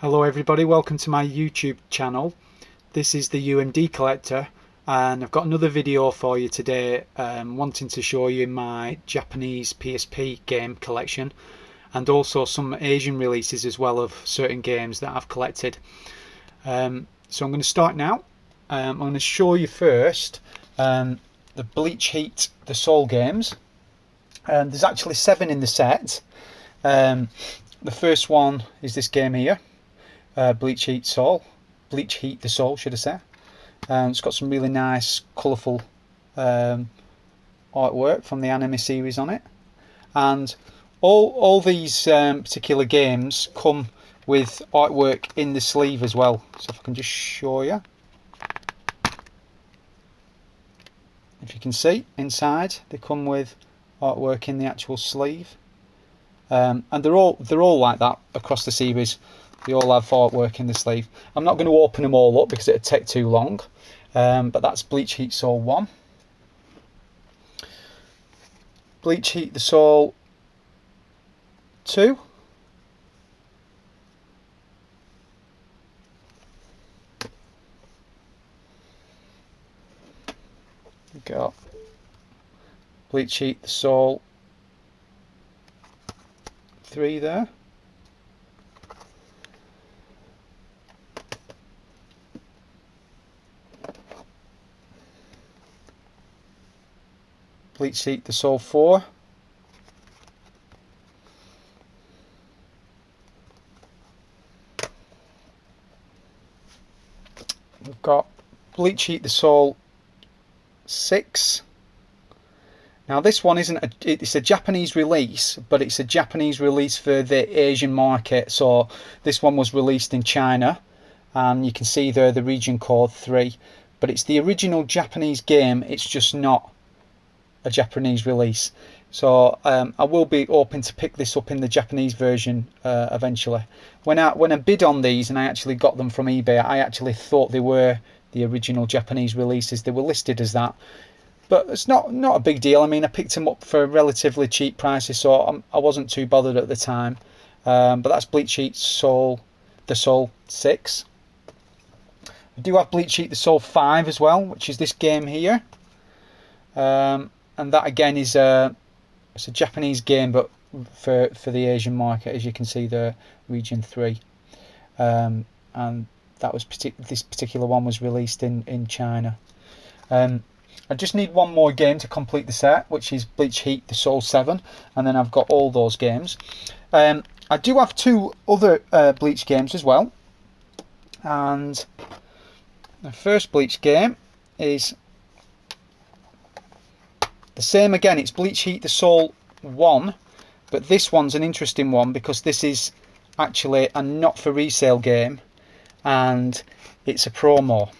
Hello everybody, welcome to my YouTube channel. This is the UMD collector and I've got another video for you today wanting to show you my Japanese PSP game collection and also some Asian releases as well of certain games that I've collected. So I'm going to start now. I'm going to show you first the Bleach Heat the Soul games. There's actually 7 in the set. The first one is this game here. Bleach Heat the Soul, should I say. It's got some really nice, colourful artwork from the anime series on it, and all these particular games come with artwork in the sleeve as well. So if I can just show you, if you can see inside, they come with artwork in the actual sleeve, and they're all like that across the series. They all have artwork in the sleeve. I'm not going to open them all up because it would take too long, but that's Bleach Heat Soul 1. Bleach Heat the Soul 2. We've got Bleach Heat the Soul 3 there. Bleach Heat the Soul 4. We've got Bleach Heat the Soul 6. Now this one it's a Japanese release, but it's a Japanese release for the Asian market. So this one was released in China, and you can see there the region code 3. But it's the original Japanese game, it's just not a Japanese release. So I will be hoping to pick this up in the Japanese version eventually. When I bid on these and I actually got them from eBay, I actually thought they were the original Japanese releases. They were listed as that, but it's not a big deal. I mean, I picked them up for relatively cheap prices, so I wasn't too bothered at the time. But that's Bleach Heat the Soul 6. I do have Bleach Heat the Soul 5 as well, which is this game here. And that again is it's a Japanese game, but for the Asian market, as you can see there, region 3. And that was this particular one was released in China. I just need one more game to complete the set, which is Bleach Heat the Soul 7, and then I've got all those games. I do have 2 other Bleach games as well, and the first Bleach game is the same again. It's Bleach Heat the Soul 1, but this one's an interesting one because this is actually a not for resale game and it's a promo.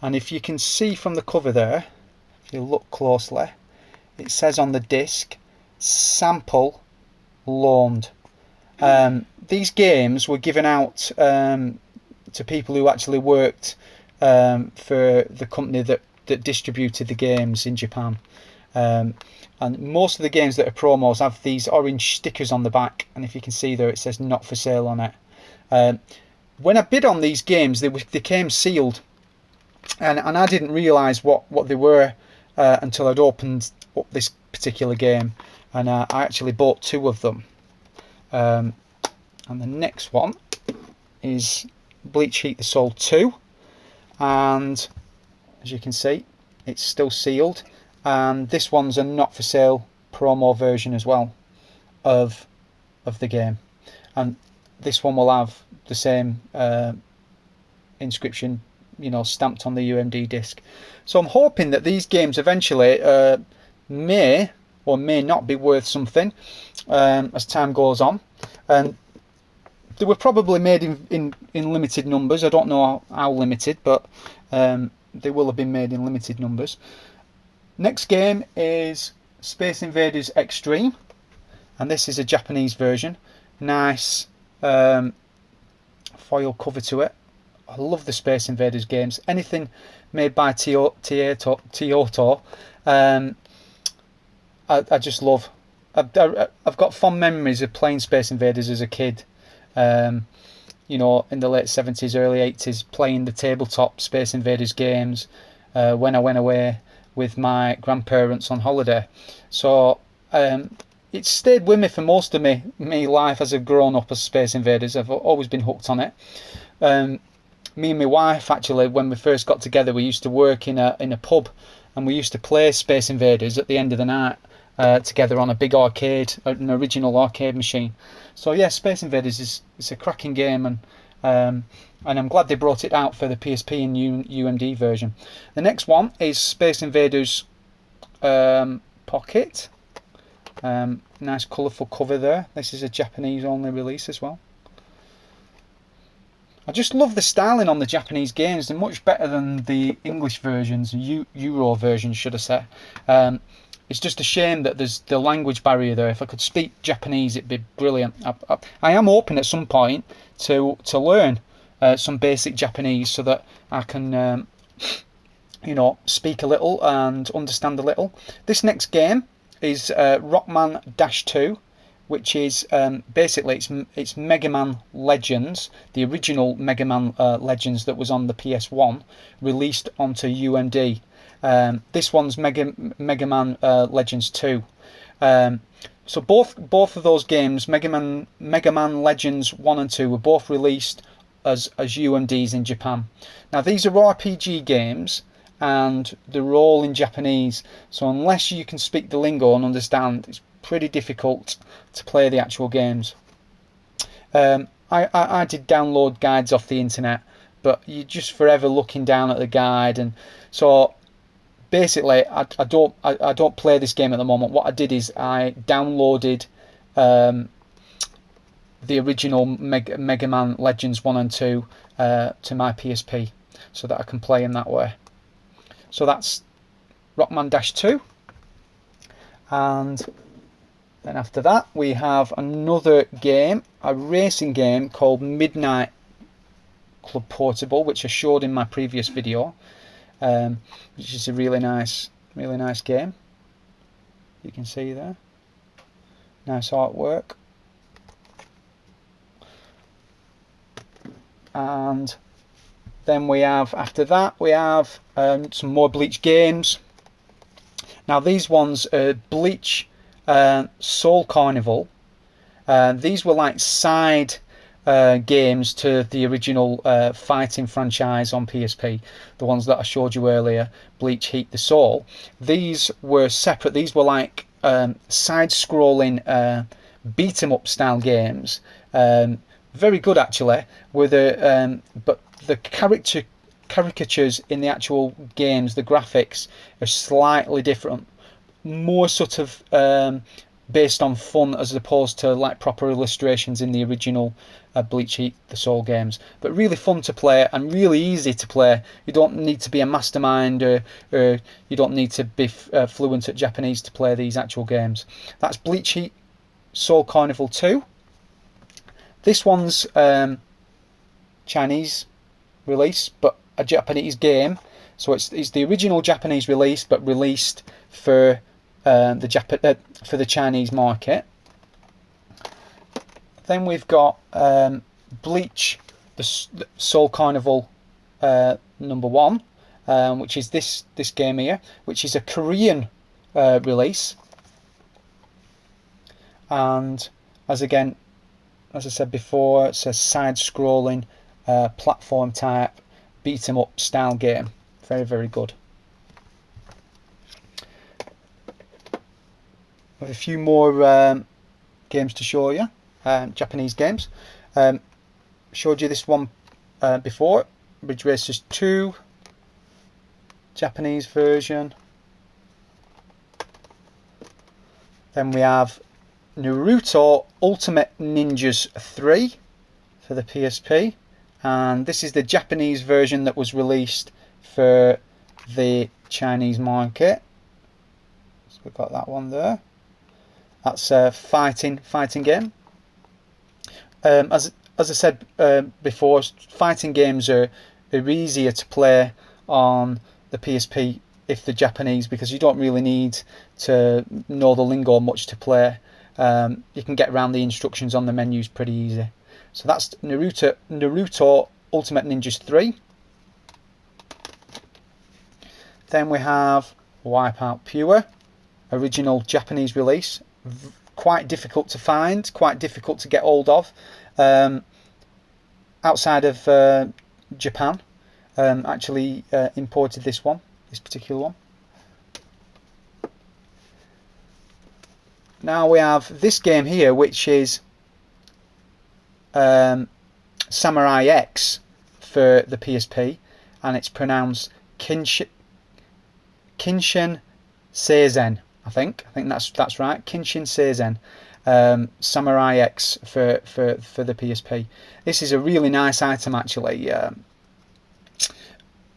And if you can see from the cover there, if you look closely, it says on the disc, sample loaned. These games were given out to people who actually worked for the company that distributed the games in Japan. And most of the games that are promos have these orange stickers on the back, and if you can see there, it says not for sale on it. When I bid on these games, they came sealed, and I didn't realise what they were until I'd opened up this particular game, and I actually bought 2 of them. And the next one is Bleach Heat the Soul 2, and as you can see, it's still sealed. And this one's a not for sale promo version as well of the game, and this one will have the same inscription, stamped on the UMD disc. So I'm hoping that these games eventually may or may not be worth something as time goes on, and they were probably made in limited numbers. I don't know how limited, but they will have been made in limited numbers. Next game is Space Invaders Extreme, and this is a Japanese version. Nice foil cover to it. I love the Space Invaders games. Anything made by Tioto, I just love. I've got fond memories of playing Space Invaders as a kid. you know, in the late 70s, early 80s, playing the tabletop Space Invaders games when I went away with my grandparents on holiday. So it's stayed with me for most of me life as I've grown up as Space Invaders. I've always been hooked on it. Me and my wife, actually, when we first got together, we used to work in a pub, and we used to play Space Invaders at the end of the night together on a big arcade, an original arcade machine. So yeah, Space Invaders is a cracking game, and I'm glad they brought it out for the PSP and UMD version. The next one is Space Invaders Pocket. Nice colourful cover there. This is a Japanese only release as well. I just love the styling on the Japanese games. They're much better than the English versions, Euro versions, should I say. It's just a shame that there's the language barrier there. If I could speak Japanese, it'd be brilliant. I am hoping at some point to learn some basic Japanese so that I can, you know, speak a little and understand a little. This next game is Rockman-2, which is basically it's Mega Man Legends, the original Mega Man Legends that was on the PS1, released onto UMD. This one's Mega Man Legends 2. So both of those games, Mega Man Legends 1 and 2, were both released as UMDs in Japan. Now these are RPG games, and they're all in Japanese, so unless you can speak the lingo and understand, it's pretty difficult to play the actual games. I did download guides off the internet, but you're just forever looking down at the guide, and so basically I don't play this game at the moment. What I did is I downloaded the original Mega Man Legends 1 and 2 to my PSP so that I can play in that way. So that's Rockman-2, and then after that we have another game, a racing game called Midnight Club Portable, which I showed in my previous video, which is a really nice game. You can see there, nice artwork. And then we have, after that, we have some more Bleach games. Now these ones are Bleach Soul Carnival. These were like side games to the original fighting franchise on PSP, the ones that I showed you earlier, Bleach Heat the Soul. These were separate. These were like side-scrolling beat-em-up style games. Very good actually, with but the caricatures in the actual games, the graphics are slightly different, more sort of based on fun as opposed to like proper illustrations in the original Bleach Heat the Soul games. But really fun to play and really easy to play. You don't need to be a mastermind, or you don't need to be fluent at Japanese to play these actual games. That's Bleach Heat Soul Carnival 2. This one's Chinese release, but a Japanese game. So it's the original Japanese release, but released for the Chinese market. Then we've got Bleach the Soul Carnival number 1, which is this game here, which is a Korean release, and as I said before, it's a side-scrolling platform type beat 'em up style game. Very, very good. With a few more games to show you, Japanese games. Showed you this one before, Ridge Racers 2, Japanese version. Then we have Naruto Ultimate Ninjas 3 for the PSP, and this is the Japanese version that was released for the Chinese market. So we've got that one there. That's a fighting game. As I said before, fighting games are easier to play on the PSP if they're Japanese, because you don't really need to know the lingo much to play. You can get around the instructions on the menus pretty easy. So that's Naruto Ultimate Ninjas 3. Then we have Wipeout Pure, original Japanese release. Quite difficult to find, quite difficult to get hold of outside of Japan. Actually imported this particular one. Now we have this game here, which is Samurai X for the PSP, and it's pronounced Kinshin Seizen. I think that's right. Kinshin Seizen. Samurai X for the PSP. This is a really nice item actually.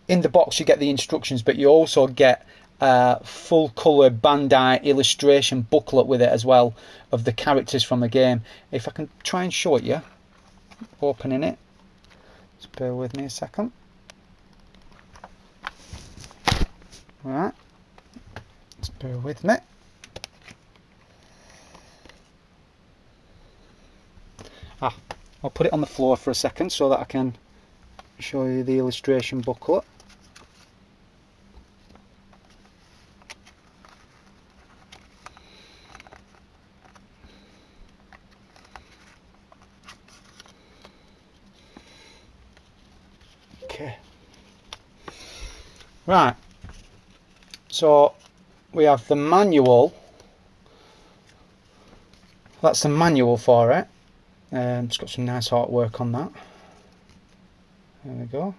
In the box you get the instructions, but you also get a full colour Bandai illustration booklet with it as well of the characters from the game. If I can try and show it you, opening it. Just bear with me a second. Right. Just bear with me. I'll put it on the floor for a second so that I can show you the illustration booklet. Okay. Right. So we have the manual. That's the manual for it. It's got some nice artwork on that. There we go.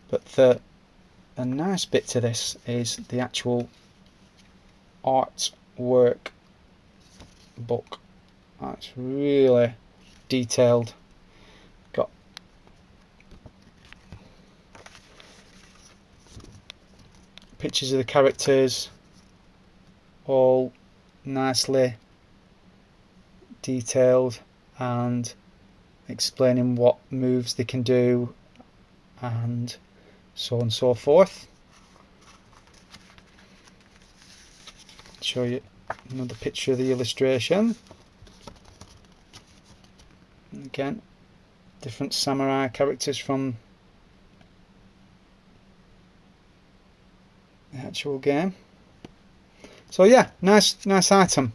But the nice bit to this is the actual artwork book. That's really detailed. Got pictures of the characters, all nicely detailed and explaining what moves they can do and so on and so forth. Show you another picture of the illustration. Again, different samurai characters from the actual game. So yeah, nice item.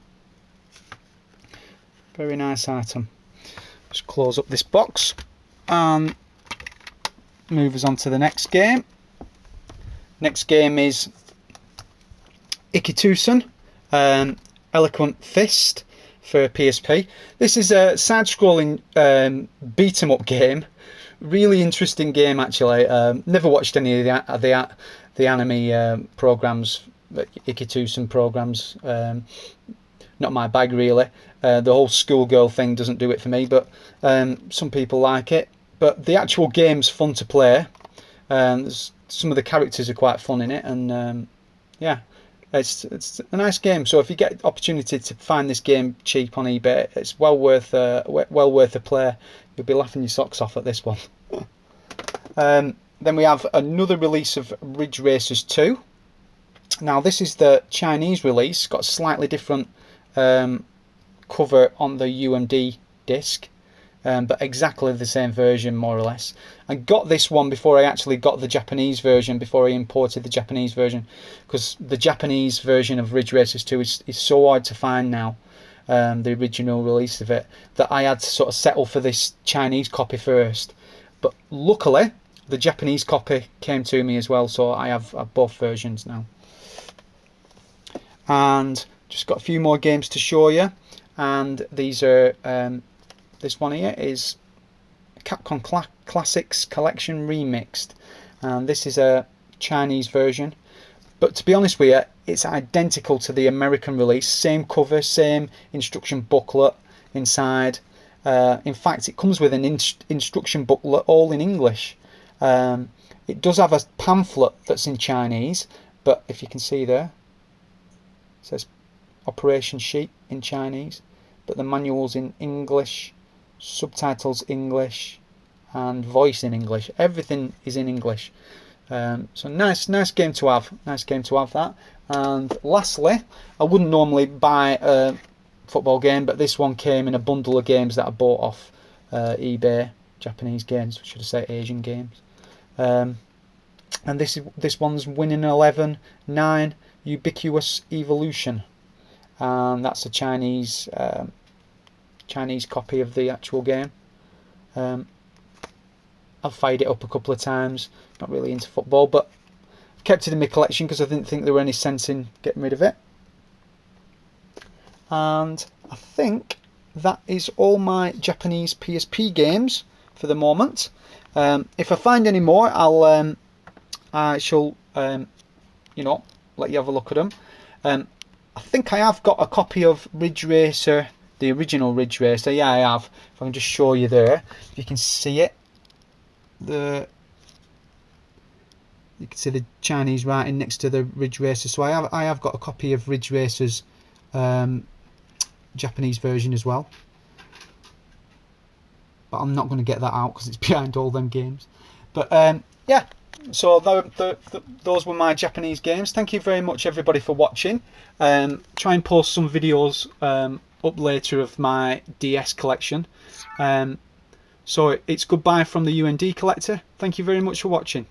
Very nice item. Just close up this box and move us on to the next game. Next game is Ikitusen, Eloquent Fist for PSP. This is a side-scrolling beat 'em up game. Really interesting game actually. Never watched any of the anime programs, Ikitusen programs. Not my bag really. The whole schoolgirl thing doesn't do it for me, but some people like it. But the actual game's fun to play. Some of the characters are quite fun in it, and yeah, it's a nice game. So if you get opportunity to find this game cheap on eBay, it's well worth a play. You'll be laughing your socks off at this one. Then we have another release of Ridge Racers 2. Now this is the Chinese release. Got a slightly different cover on the UMD disc, but exactly the same version more or less. I got this one before I actually got the Japanese version, before I imported the Japanese version, because the Japanese version of Ridge Racers 2 is so hard to find now, the original release of it, that I had to sort of settle for this Chinese copy first. But luckily the Japanese copy came to me as well, so I have both versions now. And just got a few more games to show you, and these are this one here is Capcom Classics Collection Remixed, and this is a Chinese version, but to be honest with you, it's identical to the American release. Same cover, same instruction booklet inside. In fact, it comes with an instruction booklet all in English. It does have a pamphlet that's in Chinese, but if you can see there, it says operation sheet in Chinese, but the manual's in English, subtitles English, and voice in English. Everything is in English. So nice game to have. Nice game to have that. And lastly, I wouldn't normally buy football game, but this one came in a bundle of games that I bought off eBay. Japanese games, should I say Asian games. And this one's Winning 11 9 Ubiquitous Evolution, and that's a Chinese copy of the actual game. I've fired it up a couple of times. Not really into football, but kept it in my collection because I didn't think there were any sense in getting rid of it. And I think that is all my Japanese PSP games for the moment. If I find any more, I shall you know, let you have a look at them. I think I have got a copy of Ridge Racer, the original Ridge Racer. Yeah, I have. If I can just show you there, if you can see it, you can see the Chinese writing next to the Ridge Racer. So I have got a copy of Ridge Racer's Japanese version as well, but I'm not going to get that out because it's behind all them games. But yeah, so those were my Japanese games. Thank you very much everybody for watching. Try and post some videos up later of my DS collection. So it's goodbye from the UMD collector. Thank you very much for watching.